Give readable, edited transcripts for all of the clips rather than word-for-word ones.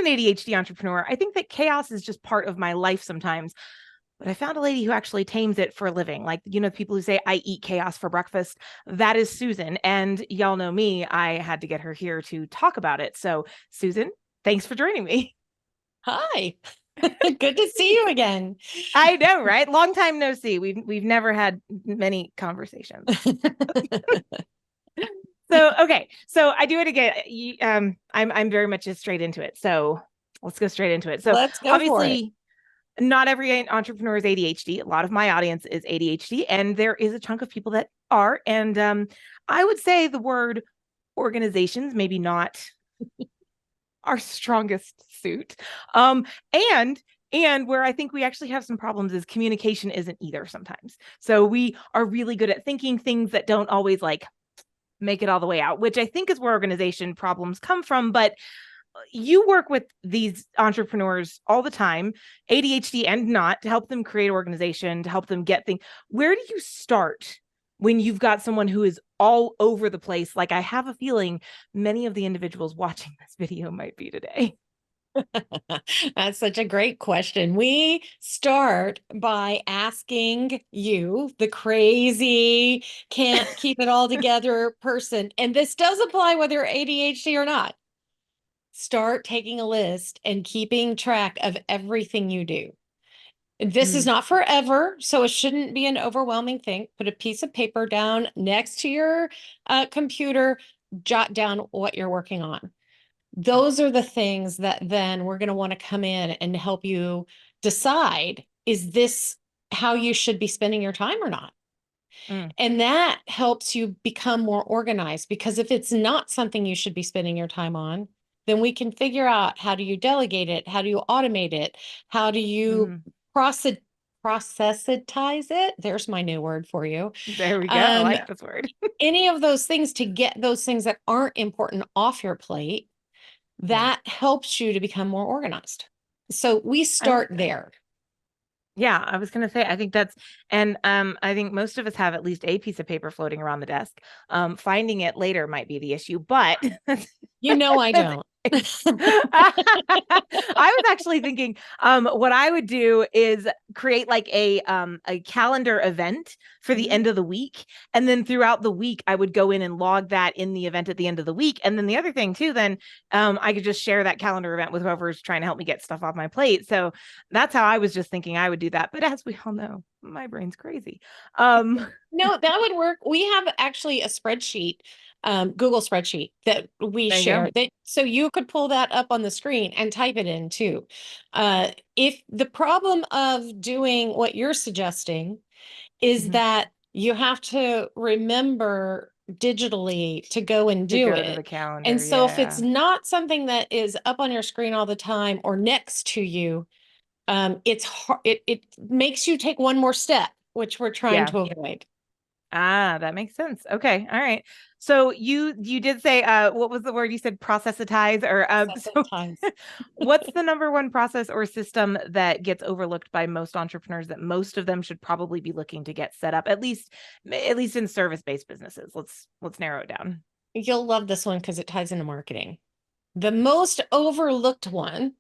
an ADHD entrepreneur, I think that chaos is just part of my life sometimes. But I found a lady who actually tames it for a living. Like, people who say, I eat chaos for breakfast. That is Susan. And y'all know me, I had to get her here to talk about it. So, Susan, thanks for joining me. Hi. Good to see you again. I know, right? Long time no see. We've never had many conversations. So, okay. So I do it again. I'm very much just straight into it. So let's go straight into it. So Let's go for it. obviously, not every entrepreneur is ADHD. A lot of my audience is ADHD, and there is a chunk of people that are. And I would say the word organizations, maybe not our strongest suit. And where I think we actually have some problems is communication isn't either sometimes. So we are really good at thinking things that don't always like make it all the way out, which I think is where organization problems come from. But you work with these entrepreneurs all the time, ADHD and not, to help them create organization, to help them get things. Where do you start when you've got someone who is all over the place? Like, I have a feeling many of the individuals watching this video might be today. That's such a great question. We start by asking you, the crazy, can't keep it all together person, and this does apply whether you're ADHD or not. Start taking a list and keeping track of everything you do. This is not forever, so it shouldn't be an overwhelming thing. Put a piece of paper down next to your computer, jot down what you're working on. Those are the things that then we're going to want to come in and help you decide, is this how you should be spending your time or not? And that helps you become more organized, because if it's not something you should be spending your time on, then we can figure out, how do you delegate it? How do you automate it? How do you processitize it? There's my new word for you. There we go. I like this word. Any of those things to get those things that aren't important off your plate, that helps you to become more organized. So we start there. Yeah, I was going to say, I think that's, and I think most of us have at least a piece of paper floating around the desk. Finding it later might be the issue, but I don't. I was actually thinking, what I would do is create like a calendar event for the end of the week. And then throughout the week, I would go in and log that in the event at the end of the week. And then the other thing too, then I could just share that calendar event with whoever's trying to help me get stuff off my plate. So that's how I was just thinking I would do that. But as we all know, my brain's crazy. No, that would work. We have actually a spreadsheet, Google spreadsheet that we share, that so you could pull that up on the screen and type it in too. If the problem of doing what you're suggesting is that you have to remember digitally to go and do it. To the calendar, and so if it's not something that is up on your screen all the time or next to you, it's hard, it makes you take one more step, which we're trying to avoid. That makes sense. Okay. All right. So you did say, what was the word you said? Processitize, or Processitize. so what's the number one process or system that gets overlooked by most entrepreneurs that most of them should probably be looking to get set up, at least in service-based businesses? Let's narrow it down. You'll love this one because it ties into marketing. The most overlooked one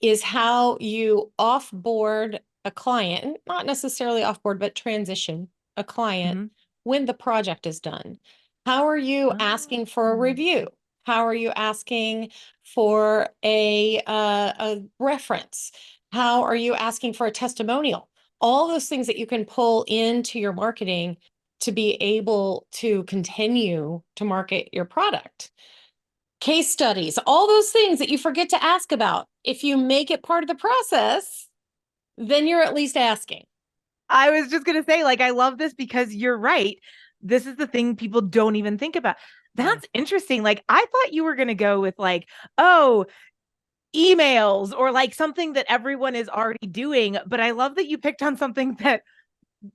is how you offboard a client, not necessarily offboard, but transition a client when the project is done. How are you asking for a review? How are you asking for a reference? How are you asking for a testimonial? All those things that you can pull into your marketing to be able to continue to market your product. Case studies, all those things that you forget to ask about. If you make it part of the process, then you're at least asking. I was just going to say, like, I love this because you're right. This is the thing people don't even think about. That's interesting. Like, I thought you were going to go with like, oh, emails or like something that everyone is already doing. But I love that you picked on something that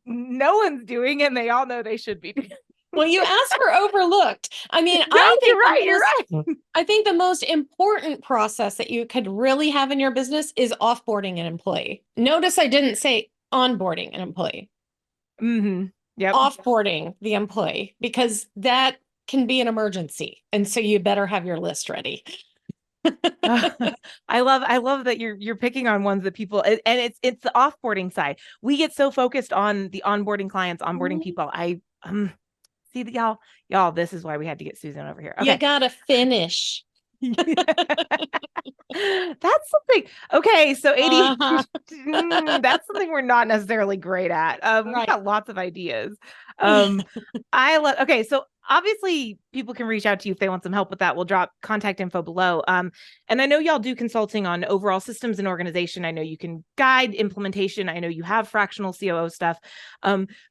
no one's doing and they all know they should be doing. Well, you asked for overlooked. I mean, you're right. I think the most important process that you could really have in your business is offboarding an employee. Notice I didn't say onboarding an employee. Yep. Offboarding the employee, because that can be an emergency. And so you better have your list ready. I love that you're picking on ones that people, and it's the offboarding side. We get so focused on the onboarding clients, onboarding Mhm. people. I see that y'all, this is why we had to get Susan over here. You Okay. gotta finish. That's something. Okay, so Uh-huh. ADHD, that's something we're not necessarily great at. We've Right. got lots of ideas. I love. Okay, so obviously people can reach out to you if they want some help with that. We'll drop contact info below. And I know y'all do consulting on overall systems and organization. I know you can guide implementation. I know you have fractional COO stuff.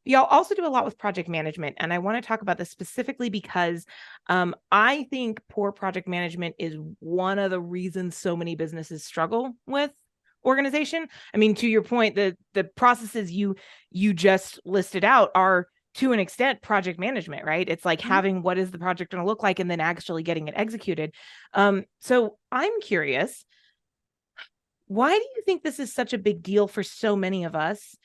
Y'all also do a lot with project management, and I want to talk about this specifically because I think poor project management is one of the reasons so many businesses struggle with organization. I mean, to your point, the processes you just listed out are to an extent project management, right? It's like Mhm. having what is the project going to look like and then actually getting it executed. So I'm curious, why do you think this is such a big deal for so many of us?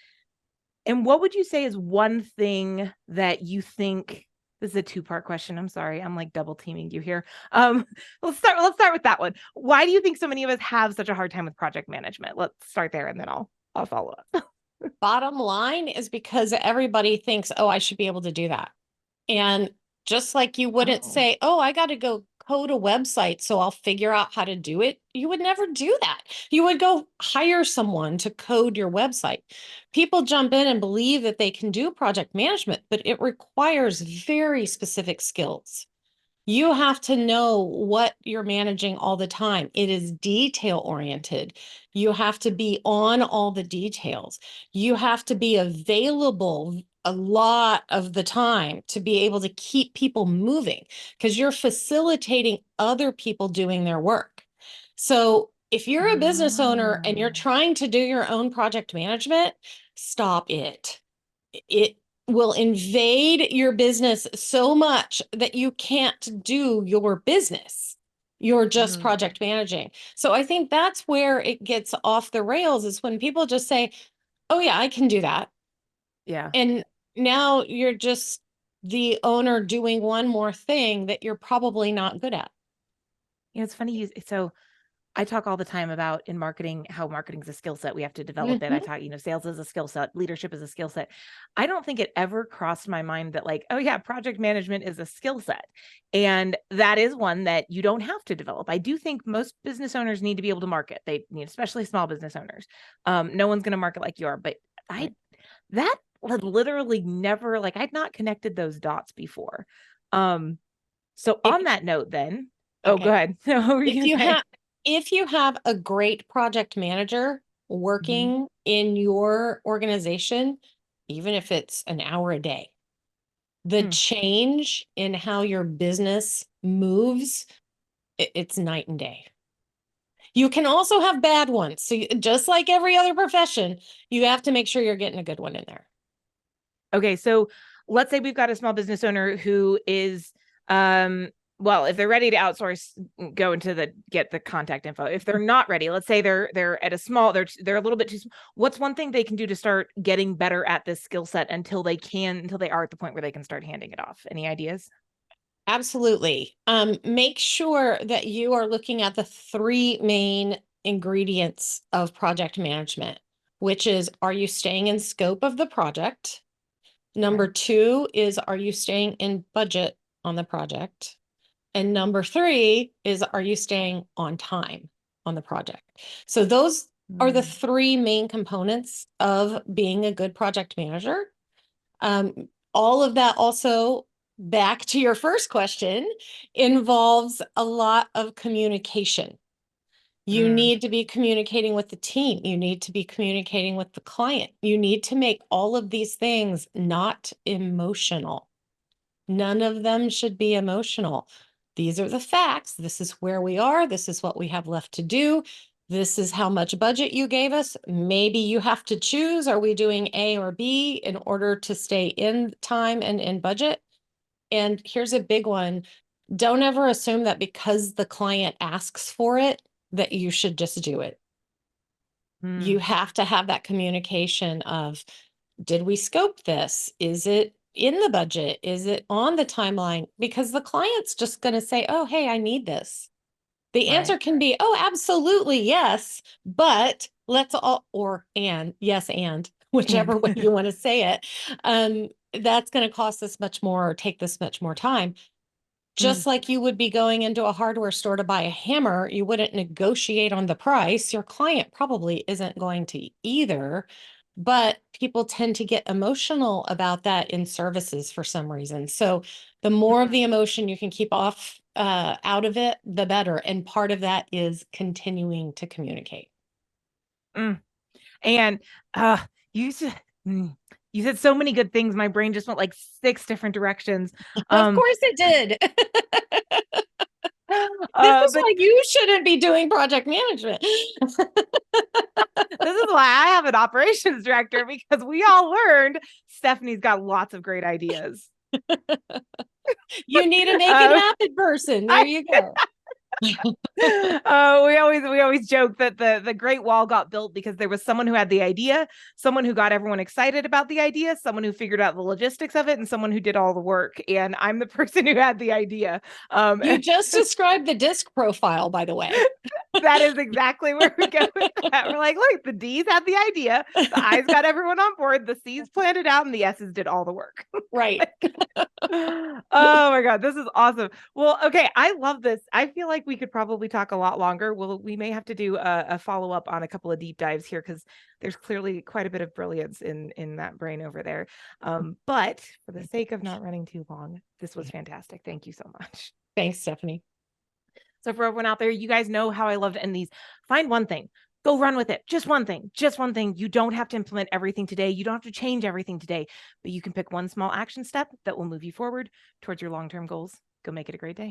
And what would you say is one thing that you think, this is a two-part question. I'm sorry. I'm like double teaming you here. Um, let's start with that one. Why do you think so many of us have such a hard time with project management? Let's start there and then I'll follow up. Bottom line is because everybody thinks, oh, I should be able to do that. And just like you wouldn't Oh. say, oh, I got to go code a website, so I'll figure out how to do it. You would never do that. You would go hire someone to code your website. People jump in and believe that they can do project management, but it requires very specific skills. You have to know what you're managing all the time. It is detail oriented. You have to be on all the details. You have to be available a lot of the time to be able to keep people moving because you're facilitating other people doing their work. So if you're a business owner and you're Oh. trying to do your own project management, stop it. It will invade your business so much that you can't do your business. You're just Mm, project managing. So I think that's where it gets off the rails is when people just say, oh, yeah, I can do that. yeah. And now you're just the owner doing one more thing that you're probably not good at. It's funny so I talk all the time about in marketing how marketing is a skill set. We have to develop it. I Mhm. talk, sales is a skill set, leadership is a skill set. I don't think it ever crossed my mind that, like, oh, yeah, project management is a skill set. And that is one that you don't have to develop. I do think most business owners need to be able to market. They need, especially small business owners. No one's going to market like you are. But I, Right. that had literally never, like, I'd not connected those dots before. Um, so If on that note, then, oh, go okay. ahead. What were you If going to you say? have if you have a great project manager Mhm. working in your organization, even if it's an hour a day, the Mm. change in how your business moves, it's night and day. You can also have bad ones. So just like every other profession, you have to make sure you're getting a good one in there. Okay, so let's say we've got a small business owner who is, well, if they're ready to outsource, go into the get the contact info. If they're not ready, let's say they're at a small, they're a little bit too. What's one thing they can do to start getting better at this skill set until they are at the point where they can start handing it off? Any ideas? Absolutely. Make sure that you are looking at the three main ingredients of project management, which is, are you staying in scope of the project? Okay. Number two is, are you staying in budget on the project? And number three is, are you staying on time on the project? So those are the Mm. three main components of being a good project manager. All of that also, back to your first question, involves a lot of communication. You Mm. need to be communicating with the team. You need to be communicating with the client. You need to make all of these things not emotional. None of them should be emotional. These are the facts. This is where we are. This is what we have left to do. This is how much budget you gave us. Maybe you have to choose. Are we doing A or B in order to stay in time and in budget? And here's a big one. Don't ever assume that because the client asks for it, that you should just do it. You Mm. have to have that communication of, did we scope this? Is it in the budget? Is it on the timeline? Because the client's just going to say, oh, hey, I need this. The Right. answer can be, oh, absolutely, yes, but let's all, or and, yes, and whichever way And you want to say it. That's going to cost this much more or take this much more time. Mm, Just like you would be going into a hardware store to buy a hammer, you wouldn't negotiate on the price. Your client probably isn't going to either. But people tend to get emotional about that in services for some reason. So the more of the emotion you can keep off out of it, the better. And part of that is continuing to communicate. mm. And uh you said mm, you said so many good things. My brain just went like six different directions. Of Um course it did. This is but why you shouldn't be doing project management. this is why I have an operations director, because we all learned Stephanie's got lots of great ideas. You need to make it Um, happen, person. There I you go. we always joke that the Great Wall got built because there was someone who had the idea, someone who got everyone excited about the idea, someone who figured out the logistics of it, and someone who did all the work. And I'm the person who had the idea. You just described the disc profile, by the way. That is exactly where we go with that. We're like, look, the D's had the idea, the I's got everyone on board, the C's planned it out, and the S's did all the work. Right. Oh my God, this is awesome. Well, okay, I love this. I feel like we could probably talk a lot longer. We may have to do a follow-up on a couple of deep dives here, because there's clearly quite a bit of brilliance in that brain over there. But for the sake of not running too long, this was fantastic. Thank you so much. Thanks, Stephanie. So for everyone out there, you guys know how I love to end these. Find one thing, go run with it. Just one thing, just one thing. You don't have to implement everything today. You don't have to change everything today, but you can pick one small action step that will move you forward towards your long-term goals. Go make it a great day.